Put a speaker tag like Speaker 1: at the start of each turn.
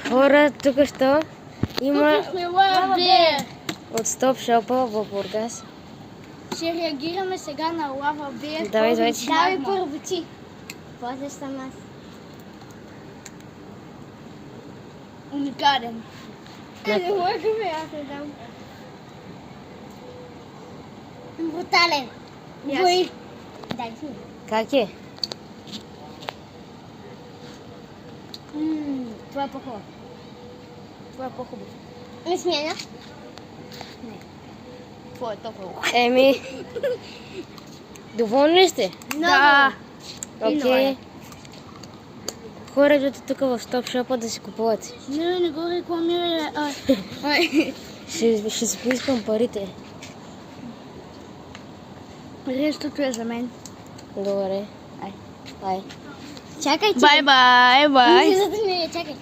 Speaker 1: Хора, тук що има
Speaker 2: Тук сме Лава Беер.
Speaker 1: от Стоп Шопа в Бургас.
Speaker 2: Ще реагираме сега на Лава Беер.
Speaker 1: Давай, давай.
Speaker 2: Давай първо ти. После съм аз. Уникален. Не мога аз да дам. Брутален. Бой. Дай си.
Speaker 1: Как е?
Speaker 2: Това е по-хубаво. Това е по-хубаво. Не сменя? Не. Това е толкова.
Speaker 1: Еми, доволни ли сте?
Speaker 2: Да.
Speaker 1: Окей. Хора, идвате тук в Стоп Шопа да си купувате.
Speaker 2: Не го рекламирай.
Speaker 1: Ще си поискам парите.
Speaker 2: Рещото е за мен.
Speaker 1: Добре.
Speaker 2: Ай.
Speaker 1: Ай.
Speaker 2: Чакай,
Speaker 3: Bye bye bye.
Speaker 2: Чакай.